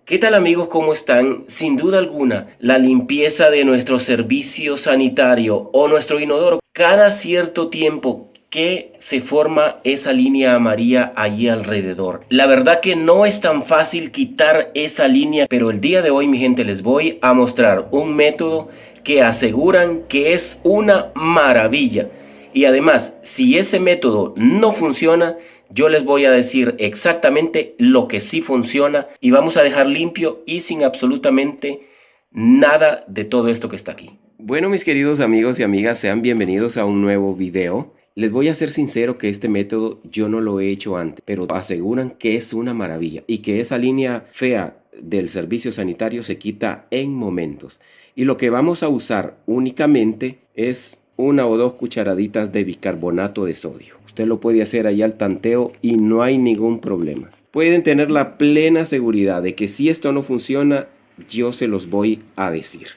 ¿Qué tal amigos? ¿Cómo están? Sin duda alguna, la limpieza de nuestro servicio sanitario o nuestro inodoro, cada cierto tiempo que se forma esa línea amarilla allí alrededor. La verdad que no es tan fácil quitar esa línea, pero el día de hoy, mi gente, les voy a mostrar un método que aseguran que es una maravilla. Y además, si ese método no funciona, yo les voy a decir exactamente lo que sí funciona y vamos a dejar limpio y sin absolutamente nada de todo esto que está aquí. Bueno, mis queridos amigos y amigas, sean bienvenidos a un nuevo video. Les voy a ser sincero que este método yo no lo he hecho antes, pero aseguran que es una maravilla y que esa línea fea del servicio sanitario se quita en momentos. Y lo que vamos a usar únicamente es 1 o 2 cucharaditas de bicarbonato de sodio. Usted lo puede hacer ahí al tanteo y no hay ningún problema. Pueden tener la plena seguridad de que si esto no funciona, yo se los voy a decir.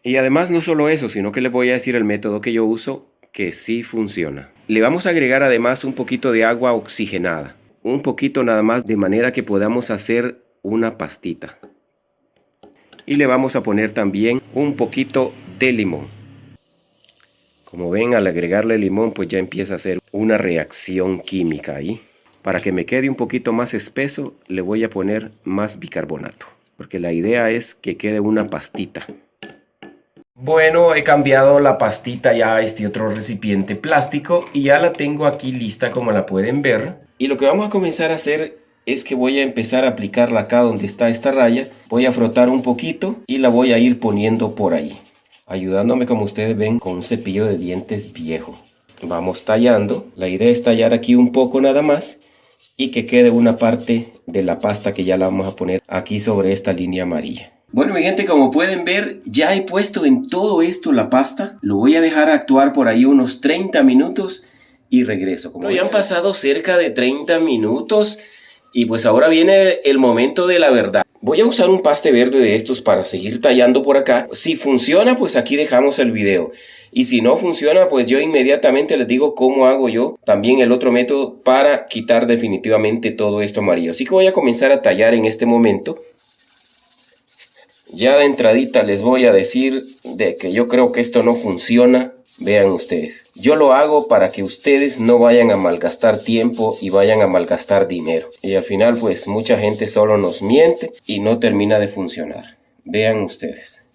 Y además no solo eso, sino que les voy a decir el método que yo uso que sí funciona. Le vamos a agregar además un poquito de agua oxigenada. Un poquito nada más, de manera que podamos hacer una pastita. Y le vamos a poner también un poquito de limón. Como ven, al agregarle limón, pues ya empieza a hacer una reacción química ahí. Para que me quede un poquito más espeso, le voy a poner más bicarbonato, porque la idea es que quede una pastita. Bueno, he cambiado la pastita ya a este otro recipiente plástico y ya la tengo aquí lista, como la pueden ver. Y lo que vamos a comenzar a hacer es que voy a empezar a aplicarla acá donde está esta raya. Voy a frotar un poquito y la voy a ir poniendo por ahí, ayudándome, como ustedes ven, con un cepillo de dientes viejo. Vamos tallando. La idea es tallar aquí un poco nada más y que quede una parte de la pasta que ya la vamos a poner aquí sobre esta línea amarilla. Bueno, mi gente, como pueden ver, ya he puesto en todo esto la pasta. Lo voy a dejar actuar por ahí unos 30 minutos y regreso. Como ya han pasado cerca de 30 minutos y pues ahora viene el momento de la verdad. Voy a usar un paste verde de estos para seguir tallando por acá. Si funciona, pues aquí dejamos el video. Y si no funciona, pues yo inmediatamente les digo cómo hago yo también el otro método para quitar definitivamente todo esto amarillo. Así que voy a comenzar a tallar en este momento. Ya de entradita les voy a decir de que yo creo que esto no funciona. Vean ustedes. Yo lo hago para que ustedes no vayan a malgastar tiempo y vayan a malgastar dinero. Y al final pues mucha gente solo nos miente y no termina de funcionar. Vean ustedes.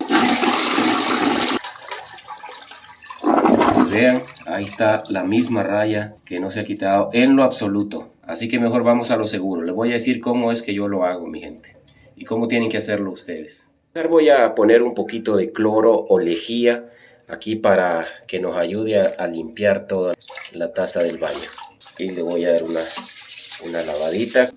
Vean, ahí está la misma raya que no se ha quitado en lo absoluto. Así que mejor vamos a lo seguro. Les voy a decir cómo es que yo lo hago, mi gente. Y cómo tienen que hacerlo ustedes. Voy a poner un poquito de cloro o lejía aquí para que nos ayude a limpiar toda la taza del baño. Y le voy a dar una lavadita.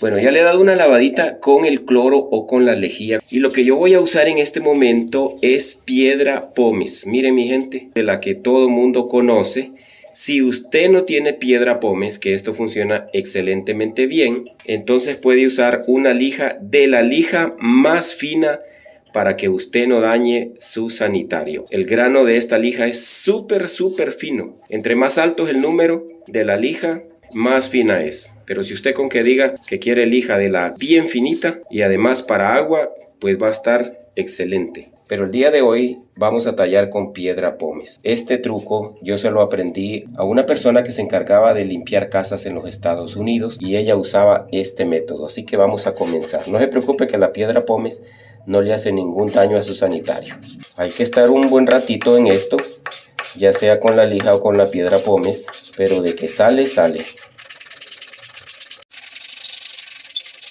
Bueno, ya le he dado una lavadita con el cloro o con la lejía. Y lo que yo voy a usar en este momento es piedra pómez. Miren, mi gente, de la que todo mundo conoce. Si usted no tiene piedra pómez, que esto funciona excelentemente bien, entonces puede usar una lija, de la lija más fina, para que usted no dañe su sanitario. El grano de esta lija es súper fino. Entre más alto es el número de la lija, más fina es. Pero si usted con que diga que quiere lija de la bien finita y además para agua, pues va a estar excelente. Pero el día de hoy vamos a tallar con piedra pómez. Este truco yo se lo aprendí a una persona que se encargaba de limpiar casas en los Estados Unidos y ella usaba este método. Así que vamos a comenzar. No se preocupe que la piedra pómez no le hace ningún daño a su sanitario. Hay que estar un buen ratito en esto, ya sea con la lija o con la piedra pómez, pero de que sale, sale.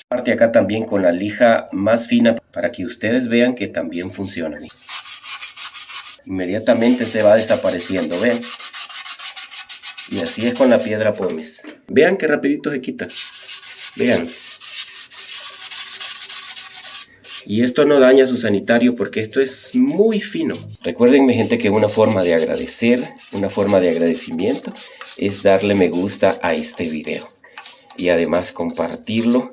Parte acá también con la lija más fina para que ustedes vean que también funciona. Inmediatamente se va desapareciendo, vean. Y así es con la piedra pómez. Vean que rapidito se quita. Vean. Y esto no daña su sanitario porque esto es muy fino. Recuerden, mi gente, que una forma de agradecer, una forma de agradecimiento es darle me gusta a este video. Y además compartirlo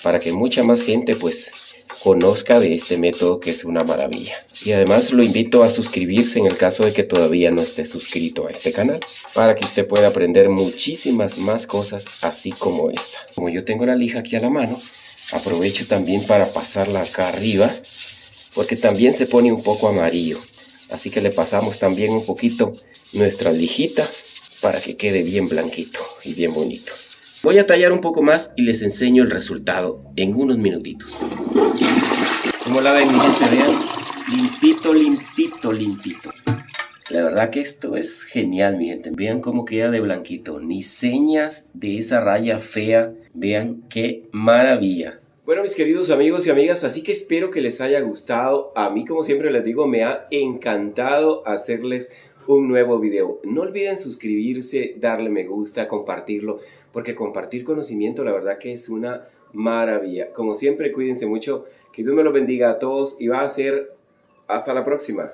para que mucha más gente pues conozca de este método que es una maravilla. Y además lo invito a suscribirse en el caso de que todavía no esté suscrito a este canal, para que usted pueda aprender muchísimas más cosas así como esta. Como yo tengo la lija aquí a la mano, aprovecho también para pasarla acá arriba, porque también se pone un poco amarillo. Así que le pasamos también un poquito nuestra lijita para que quede bien blanquito y bien bonito. Voy a tallar un poco más y les enseño el resultado en unos minutitos. Como la ven, mi gente, vean, limpito, limpito, limpito. La verdad que esto es genial, mi gente. Vean cómo queda de blanquito, ni señas de esa raya fea. Vean qué maravilla. Bueno, mis queridos amigos y amigas, así que espero que les haya gustado. A mí, como siempre les digo, me ha encantado hacerles un nuevo video. No olviden suscribirse, darle me gusta, compartirlo, porque compartir conocimiento la verdad que es una maravilla. Como siempre, cuídense mucho, que Dios me los bendiga a todos y va a ser hasta la próxima.